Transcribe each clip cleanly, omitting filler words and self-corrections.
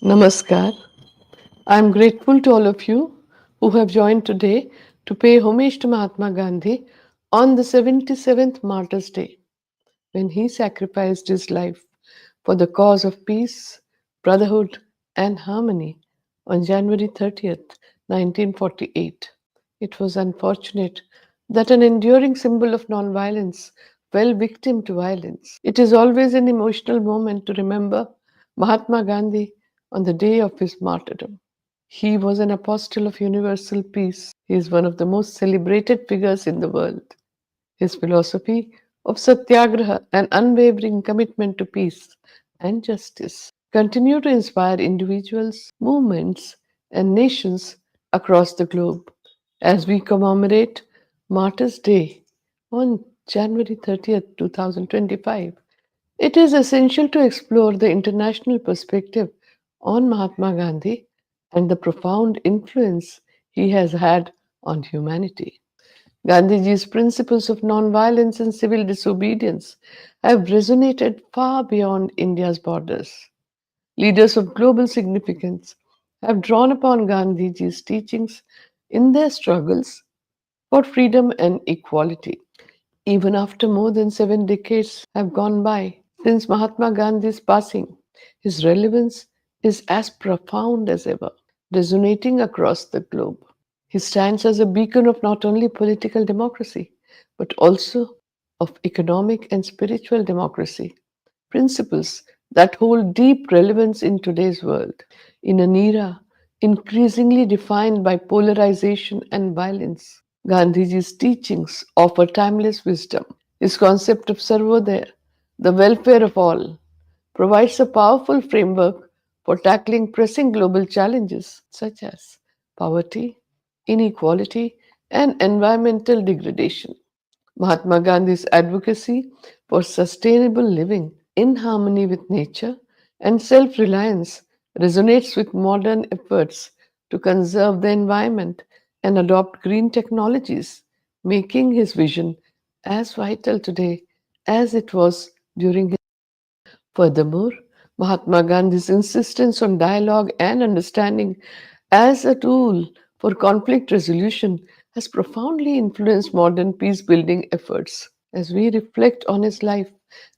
Namaskar. I'm grateful to all of you who have joined today to pay homage to Mahatma Gandhi on the 77th Martyrs' Day, when he sacrificed his life for the cause of peace, brotherhood, and harmony on January 30th, 1948. It was unfortunate that an enduring symbol of nonviolence fell victim to violence. It is always an emotional moment to remember Mahatma Gandhi on the day of his martyrdom. He was an apostle of universal peace. He is one of the most celebrated figures in the world. His philosophy of satyagraha and unwavering commitment to peace and justice continue to inspire individuals, movements, and nations across the globe. As we commemorate Martyrs' Day on January 30th, 2025, it is essential to explore the international perspective on Mahatma Gandhi and the profound influence he has had on humanity. Gandhiji's principles of nonviolence and civil disobedience have resonated far beyond India's borders. Leaders of global significance have drawn upon Gandhiji's teachings in their struggles for freedom and equality. Even after more than 7 decades have gone by since Mahatma Gandhi's passing, his relevance is as profound as ever, resonating across the globe. He stands as a beacon of not only political democracy, but also of economic and spiritual democracy, principles that hold deep relevance in today's world. In an era increasingly defined by polarization and violence, Gandhiji's teachings offer timeless wisdom. His concept of Sarvodaya, the welfare of all, provides a powerful framework for tackling pressing global challenges such as poverty, inequality, and environmental degradation. Mahatma Gandhi's advocacy for sustainable living in harmony with nature and self reliance resonates with modern efforts to conserve the environment and adopt green technologies, making his vision as vital today as it was during his. Furthermore, Mahatma Gandhi's insistence on dialogue and understanding as a tool for conflict resolution has profoundly influenced modern peace building efforts. As we reflect on his life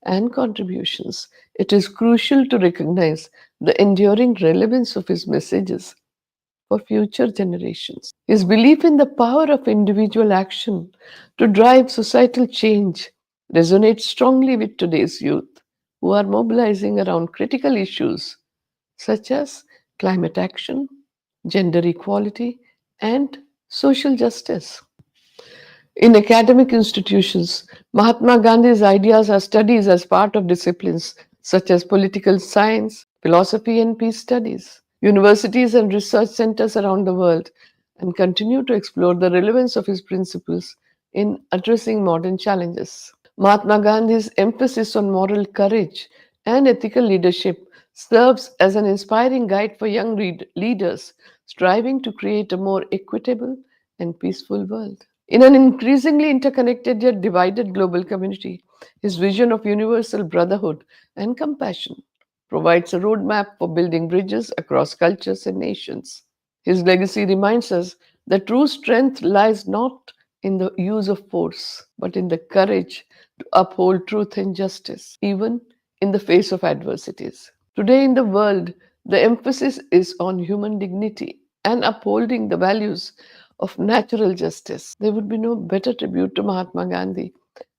and contributions, it is crucial to recognize the enduring relevance of his messages for future generations. His belief in the power of individual action to drive societal change resonates strongly with today's youth who are mobilizing around critical issues such as climate action, gender equality, and social justice. In academic institutions, Mahatma Gandhi's ideas are studied as part of disciplines such as political science, philosophy, and peace studies. Universities and research centers around the world and continue to explore the relevance of his principles in addressing modern challenges. Mahatma Gandhi's emphasis on moral courage and ethical leadership serves as an inspiring guide for young leaders striving to create a more equitable and peaceful world. In an increasingly interconnected yet divided global community, his vision of universal brotherhood and compassion provides a roadmap for building bridges across cultures and nations. His legacy reminds us that true strength lies not in the use of force, but in the courage to uphold truth and justice, even in the face of adversities. Today, in the world, the emphasis is on human dignity and upholding the values of natural justice. There would be no better tribute to Mahatma Gandhi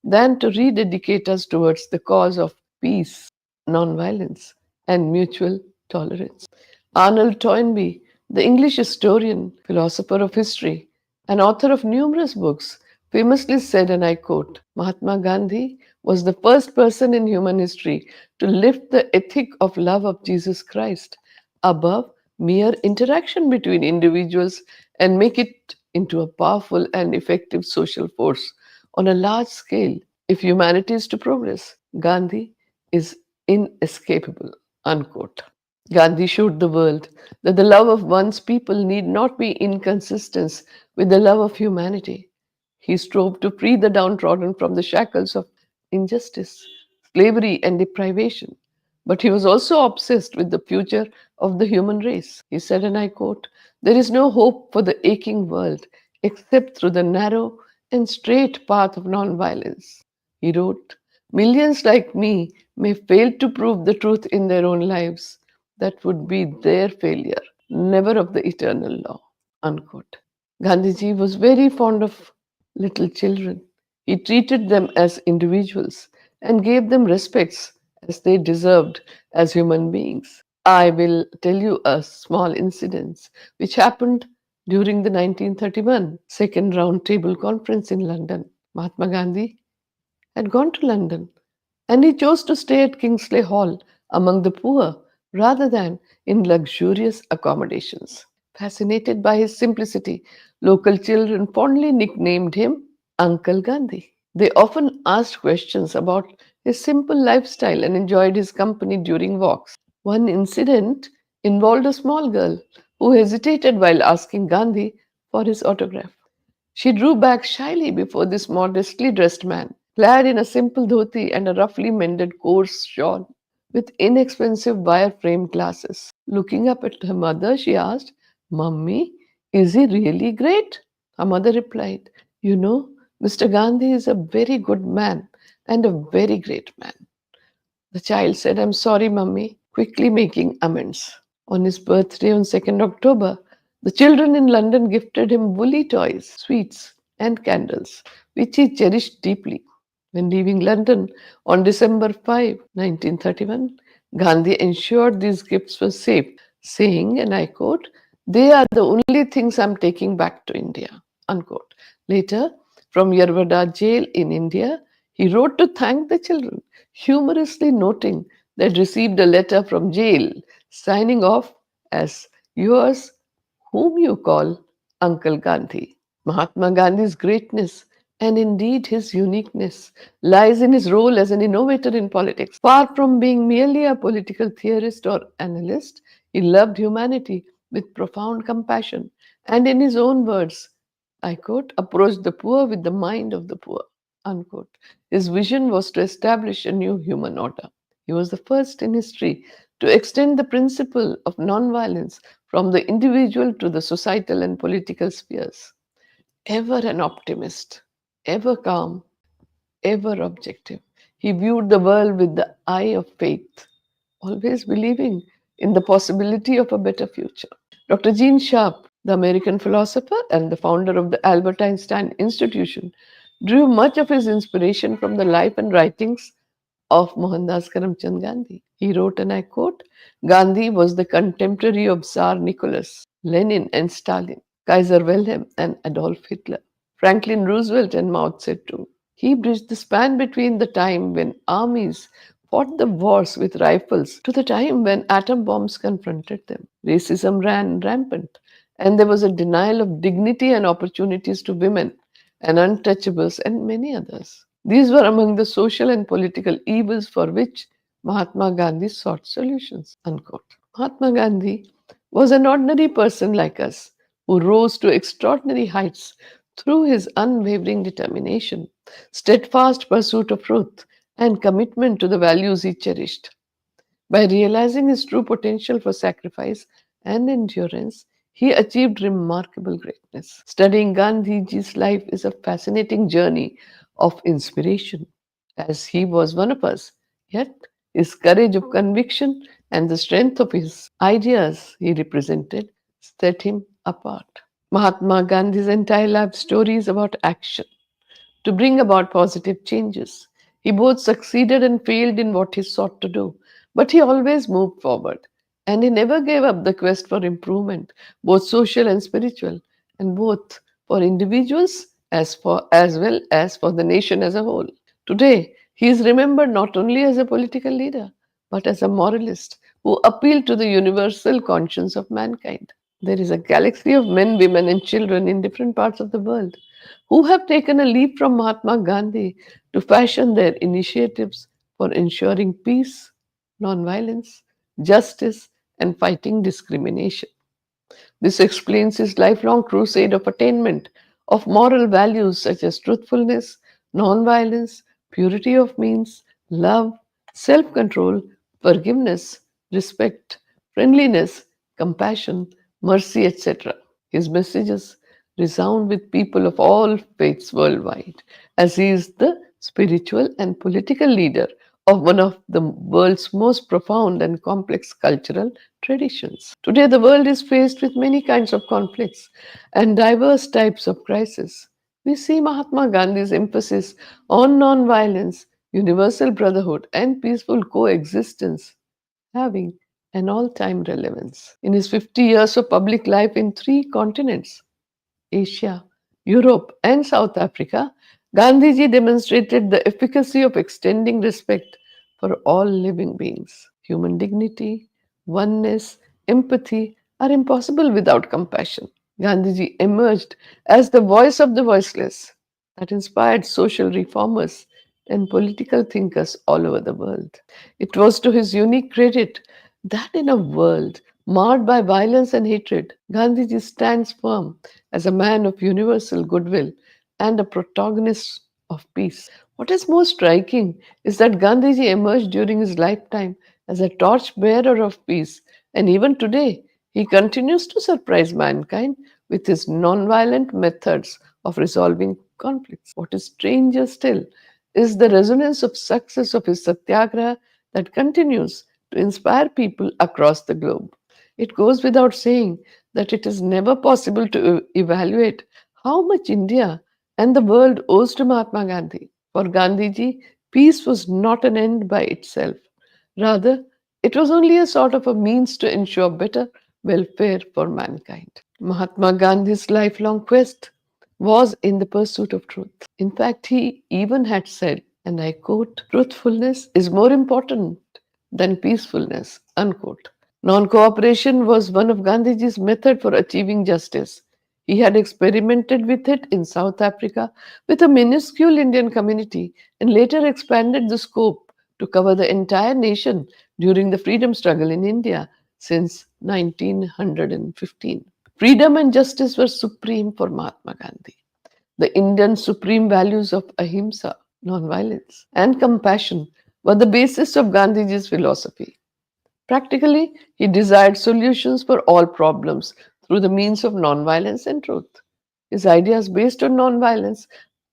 than to rededicate us towards the cause of peace, nonviolence, and mutual tolerance. Arnold Toynbee, the English historian, philosopher of history, and author of numerous books, famously said, and I quote, Mahatma Gandhi was the first person in human history to lift the ethic of love of Jesus Christ above mere interaction between individuals and make it into a powerful and effective social force on a large scale. If humanity is to progress, Gandhi is inescapable. Unquote. Gandhi showed the world that the love of one's people need not be inconsistent with the love of humanity. He strove to free the downtrodden from the shackles of injustice, slavery, and deprivation, But he was also obsessed with the future of the human race. He said, and I quote, "There is no hope for the aching world except through the narrow and straight path of nonviolence." He wrote, "Millions like me may fail to prove the truth in their own lives. That would be their failure, never of the eternal law." Unquote. Gandhiji was very fond of little children. He treated them as individuals and gave them respects as they deserved as human beings. I will tell you a small incident which happened during the 1931 Second Round Table Conference in London. Mahatma Gandhi had gone to London and he chose to stay at Kingsley Hall among the poor rather than in luxurious accommodations. Fascinated by his simplicity, local children fondly nicknamed him Uncle Gandhi. They often asked questions about his simple lifestyle and enjoyed his company during walks. One incident involved a small girl who hesitated while asking Gandhi for his autograph. She drew back shyly before this modestly dressed man, clad in a simple dhoti and a roughly mended coarse shawl, with inexpensive wire framed glasses. Looking up at her mother, she asked, "Mummy, is he really great?" Her mother replied, "You know, Mr. Gandhi is a very good man and a very great man." The child said, "I'm sorry, Mummy," quickly making amends. On his birthday on 2nd October, the children in London gifted him woolly toys, sweets, and candles, which he cherished deeply. When leaving London on December 5, 1931, Gandhi ensured these gifts were safe, saying, and I quote, "They are the only things I'm taking back to India." Unquote. Later, from Yerwada jail in India, he wrote to thank the children, humorously noting they'd received a letter from jail signing off as yours, whom you call Uncle Gandhi. Mahatma Gandhi's greatness and indeed his uniqueness lies in his role as an innovator in politics. Far from being merely a political theorist or analyst, he loved humanity with profound compassion and, in his own words, I quote, "approached the poor with the mind of the poor." Unquote. His vision was to establish a new human order. He was the first in history to extend the principle of nonviolence from the individual to the societal and political spheres. Ever an optimist, ever calm, ever objective, he viewed the world with the eye of faith, always believing in the possibility of a better future. Dr. Gene Sharp, the American philosopher and the founder of the Albert Einstein Institution, drew much of his inspiration from the life and writings of Mohandas Karamchand Gandhi. He wrote, and I quote, "Gandhi was the contemporary of Tsar Nicholas, Lenin and Stalin, Kaiser Wilhelm and Adolf Hitler, Franklin Roosevelt and Mao Zedong. He bridged the span between the time when armies fought the wars with rifles to the time when atom bombs confronted them. Racism ran rampant, and there was a denial of dignity and opportunities to women and untouchables and many others. These were among the social and political evils for which Mahatma Gandhi sought solutions." Unquote. Mahatma Gandhi was an ordinary person like us who rose to extraordinary heights through his unwavering determination, steadfast pursuit of truth, and commitment to the values he cherished. By realizing his true potential for sacrifice and endurance, he achieved remarkable greatness. Studying Gandhiji's life is a fascinating journey of inspiration, as he was one of us. Yet, his courage of conviction and the strength of his ideas he represented set him apart. Mahatma Gandhi's entire life story is about action to bring about positive changes. He both succeeded and failed in what he sought to do, but he always moved forward. And he never gave up the quest for improvement, both social and spiritual, and both for individuals as well as for the nation as a whole. Today, he is remembered not only as a political leader, but as a moralist who appealed to the universal conscience of mankind. There is a galaxy of men, women, and children in different parts of the world who have taken a leap from Mahatma Gandhi to fashion their initiatives for ensuring peace, nonviolence, justice, and fighting discrimination. This explains his lifelong crusade of attainment of moral values such as truthfulness, nonviolence, purity of means, love, self control, forgiveness, respect, friendliness, compassion, mercy, etc. His messages resound with people of all faiths worldwide, as he is the spiritual and political leader of one of the world's most profound and complex cultural traditions. Today, the world is faced with many kinds of conflicts and diverse types of crises. We see Mahatma Gandhi's emphasis on non-violence, universal brotherhood, and peaceful coexistence having an all-time relevance. In his 50 years of public life in three continents, Asia, Europe, and South Africa, Gandhiji demonstrated the efficacy of extending respect for all living beings. Human dignity, oneness, empathy are impossible without compassion. Gandhiji emerged as the voice of the voiceless that inspired social reformers and political thinkers all over the world. It was to his unique credit that in a world marred by violence and hatred, Gandhiji stands firm as a man of universal goodwill and a protagonist of peace. What is most striking is that Gandhiji emerged during his lifetime as a torchbearer of peace, and even today he continues to surprise mankind with his non-violent methods of resolving conflicts. What is stranger still is the resonance of success of his satyagraha that continues to inspire people across the globe. It goes without saying that it is never possible to evaluate how much India and the world owes to Mahatma Gandhi. For Gandhiji, peace was not an end by itself. Rather, it was only a sort of a means to ensure better welfare for mankind. Mahatma Gandhi's lifelong quest was in the pursuit of truth. In fact, he even had said, and I quote, truthfulness is more important than peacefulness, unquote. Non cooperation was one of Gandhiji's methods for achieving justice. He had experimented with it in South Africa with a minuscule Indian community and later expanded the scope to cover the entire nation during the freedom struggle in India since 1915. Freedom and justice were supreme for Mahatma Gandhi. The Indian supreme values of ahimsa, nonviolence, and compassion were the basis of Gandhiji's philosophy. Practically, he desired solutions for all problems through the means of nonviolence and truth. His ideas based on nonviolence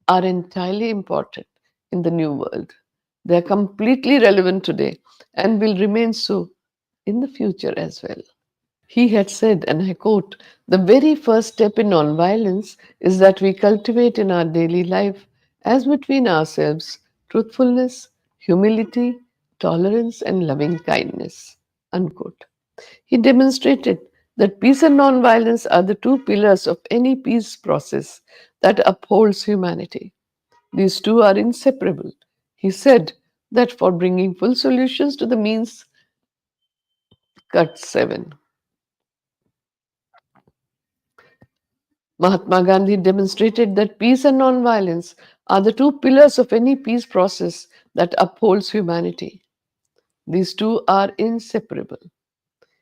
are entirely important in the new world. They are completely relevant today and will remain so in the future as well. He had said, and I quote, the very first step in nonviolence is that we cultivate in our daily life, as between ourselves, truthfulness, humility, tolerance, and loving kindness. Unquote. He demonstrated that peace and nonviolence are the two pillars of any peace process that upholds humanity. These two are inseparable. He said that for bringing full solutions to the means, cut 7. Mahatma Gandhi demonstrated that peace and nonviolence are the two pillars of any peace process that upholds humanity. These two are inseparable.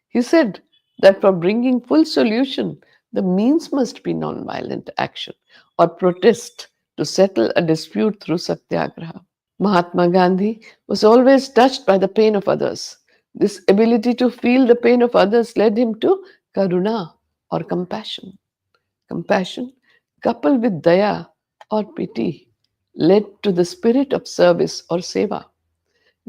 He said that for bringing full solution, the means must be nonviolent action or protest to settle a dispute through satyagraha. Mahatma Gandhi was always touched by the pain of others. This ability to feel the pain of others led him to karuna or compassion. Compassion, coupled with daya or pity, led to the spirit of service or seva.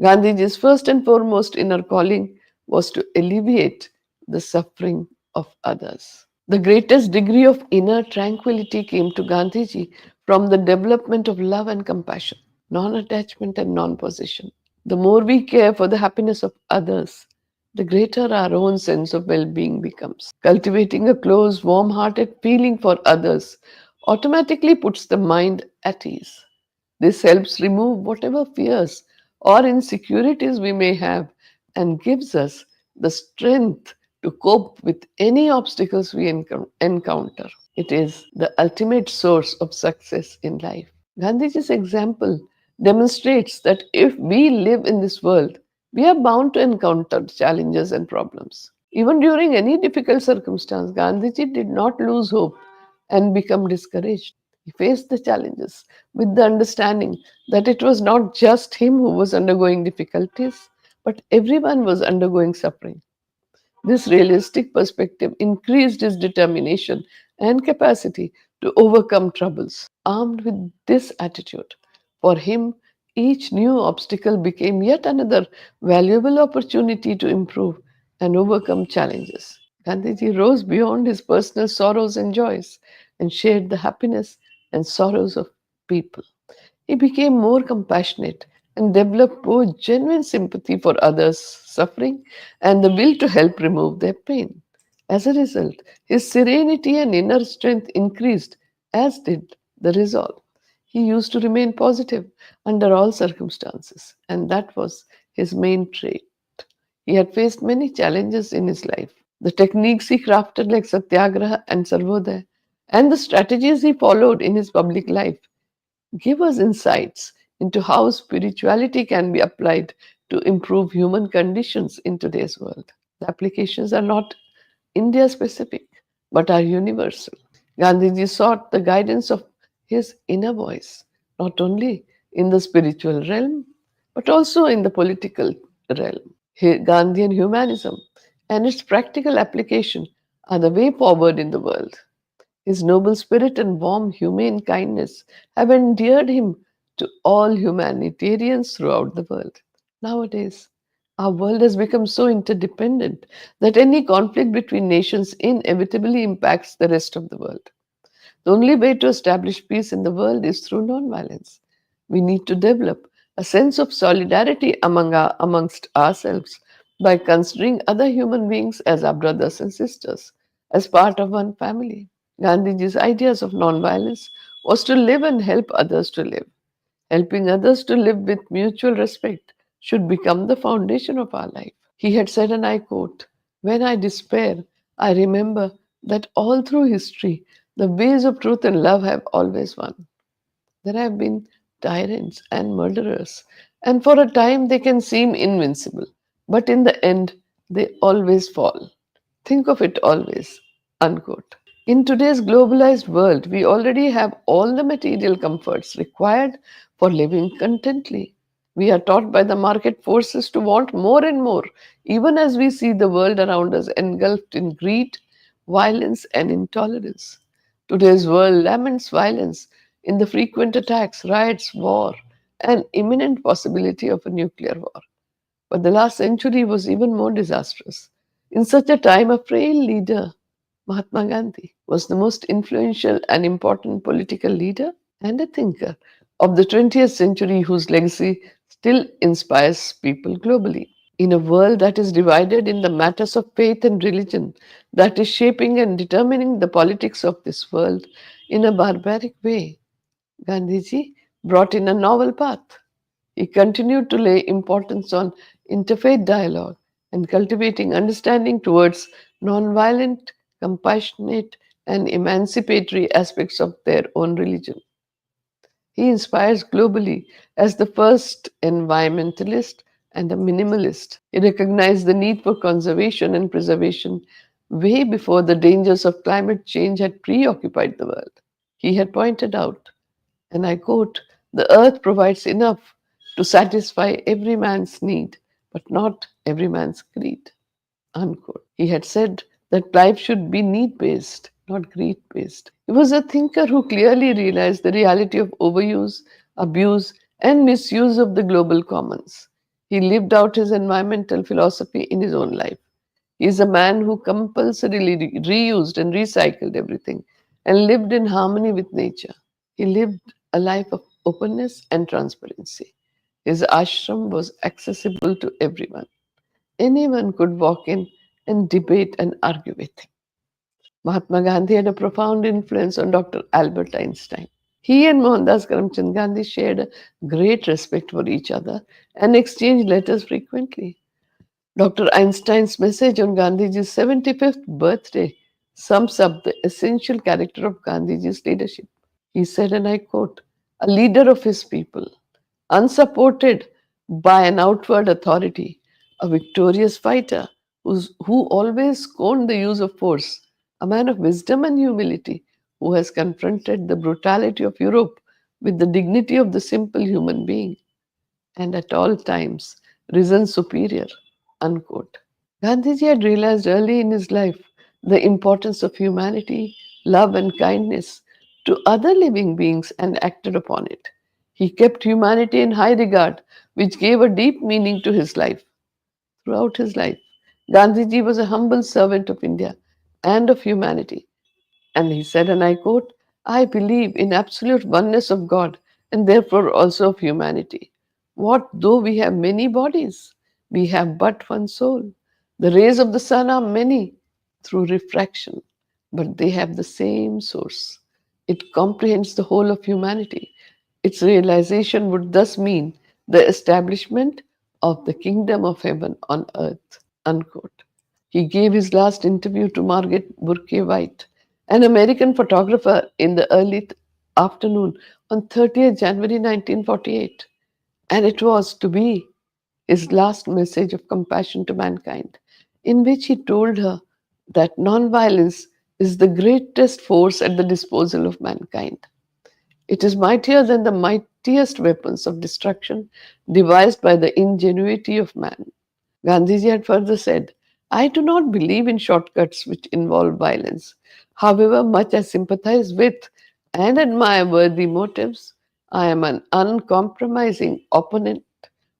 Gandhiji's first and foremost inner calling was to alleviate the suffering of others. The greatest degree of inner tranquility came to Gandhiji from the development of love and compassion, non attachment and non possession. The more we care for the happiness of others, the greater our own sense of well being becomes. Cultivating a close, warm hearted feeling for others automatically puts the mind at ease. This helps remove whatever fears or insecurities we may have and gives us the strength to cope with any obstacles we encounter. It is the ultimate source of success in life. Gandhiji's example demonstrates that if we live in this world, we are bound to encounter challenges and problems. Even during any difficult circumstance, Gandhiji did not lose hope and become discouraged. He faced the challenges with the understanding that it was not just him who was undergoing difficulties, but everyone was undergoing suffering. This realistic perspective increased his determination and capacity to overcome troubles. Armed with this attitude, for him, each new obstacle became yet another valuable opportunity to improve and overcome challenges. Gandhiji rose beyond his personal sorrows and joys and shared the happiness and sorrows of people. He became more compassionate and developed both genuine sympathy for others' suffering and the will to help remove their pain. As a result, his serenity and inner strength increased, as did the resolve. He used to remain positive under all circumstances, and that was his main trait. He had faced many challenges in his life. The techniques he crafted, like Satyagraha and Sarvodaya, and the strategies he followed in his public life give us insights into how spirituality can be applied to improve human conditions in today's world. The applications are not India specific, but are universal. Gandhiji sought the guidance of his inner voice, not only in the spiritual realm, but also in the political realm. Gandhian humanism and its practical application are the way forward in the world. His noble spirit and warm, humane kindness have endeared him to all humanitarians throughout the world. Nowadays, our world has become so interdependent that any conflict between nations inevitably impacts the rest of the world. The only way to establish peace in the world is through nonviolence. We need to develop a sense of solidarity amongst ourselves by considering other human beings as our brothers and sisters, as part of one family. Gandhiji's ideas of nonviolence was to live and help others to live. Helping others to live with mutual respect should become the foundation of our life. He had said, and I quote, "When I despair, I remember that all through history, the ways of truth and love have always won. There have been tyrants and murderers, and for a time they can seem invincible, but in the end, they always fall. Think of it always." Unquote. In today's globalized world, we already have all the material comforts required for living contently. We are taught by the market forces to want more and more, even as we see the world around us engulfed in greed, violence, and intolerance. Today's world laments violence in the frequent attacks, riots, war, and imminent possibility of a nuclear war. But the last century was even more disastrous. In such a time, a frail leader, Mahatma Gandhi, was the most influential and important political leader and a thinker of the 20th century whose legacy still inspires people globally. In a world that is divided in the matters of faith and religion, that is shaping and determining the politics of this world in a barbaric way, Gandhiji brought in a novel path. He continued to lay importance on interfaith dialogue and cultivating understanding towards nonviolent, compassionate, and emancipatory aspects of their own religion. He inspires globally as the first environmentalist and a minimalist. He recognized the need for conservation and preservation way before the dangers of climate change had preoccupied the world. He had pointed out, and I quote, "The earth provides enough to satisfy every man's need, but not every man's greed." Unquote. He had said that life should be need based, not greed based. He was a thinker who clearly realized the reality of overuse, abuse, and misuse of the global commons. He lived out his environmental philosophy in his own life. He is a man who compulsorily reused and recycled everything and lived in harmony with nature. He lived a life of openness and transparency. His ashram was accessible to everyone. Anyone could walk in and debate and argue with him. Mahatma Gandhi had a profound influence on Dr. Albert Einstein. He and Mohandas Karamchand Gandhi shared a great respect for each other and exchanged letters frequently. Dr. Einstein's message on Gandhiji's 75th birthday sums up the essential character of Gandhiji's leadership. He said, and I quote, "A leader of his people, unsupported by an outward authority, a victorious fighter who always scorned the use of force, a man of wisdom and humility who has confronted the brutality of Europe with the dignity of the simple human being, and at all times risen superior. Unquote. Gandhiji had realized early in his life the importance of humanity, love, and kindness to other living beings and acted upon it. He kept humanity in high regard, which gave a deep meaning to his life. Throughout his life, Gandhiji was a humble servant of India and of humanity. And he said, and I quote, I believe in absolute oneness of God and therefore also of humanity. What though we have many bodies? We have but one soul. The rays of the sun are many through refraction, but they have the same source. It comprehends the whole of humanity. Its realization would thus mean the establishment of the kingdom of heaven on earth. Unquote. He gave his last interview to Margaret Burke White, an American photographer, in the early afternoon on 30th January 1948, and it was to be his last message of compassion to mankind, in which he told her that nonviolence is the greatest force at the disposal of mankind. It is mightier than the mightiest weapons of destruction devised by the ingenuity of man. Gandhiji had further said, I do not believe in shortcuts which involve violence. However much I sympathize with and admire worthy motives, I am an uncompromising opponent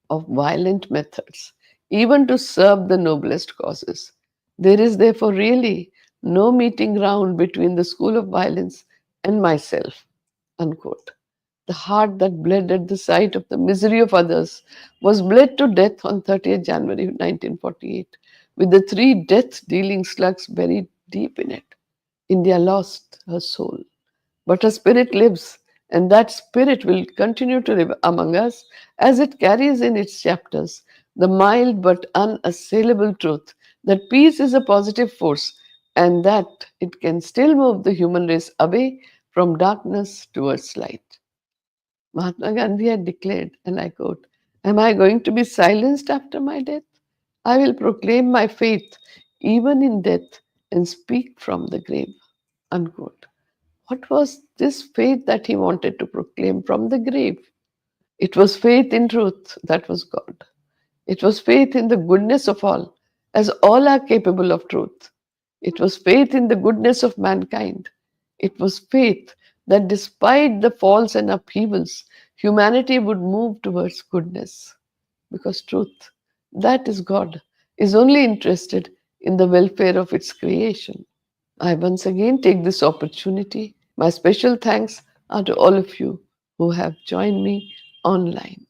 of violent methods, even to serve the noblest causes. There is therefore really no meeting ground between the school of violence and myself. Unquote. The heart that bled at the sight of the misery of others was bled to death on 30th January 1948, with the three death dealing slugs buried deep in it. India lost her soul, but her spirit lives, and that spirit will continue to live among us as it carries in its chapters the mild but unassailable truth that peace is a positive force and that it can still move the human race away from darkness towards light. Mahatma Gandhi had declared, and I quote, am I going to be silenced after my death? I will proclaim my faith even in death and speak from the grave. Unquote. What was this faith that he wanted to proclaim from the grave? It was faith in truth, that was God. It was faith in the goodness of all, as all are capable of truth. It was faith in the goodness of mankind. It was faith that despite the falls and upheavals, humanity would move towards goodness. Because truth, that is God, is only interested in the welfare of its creation. I once again take this opportunity. My special thanks are to all of you who have joined me online.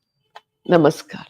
Namaskar.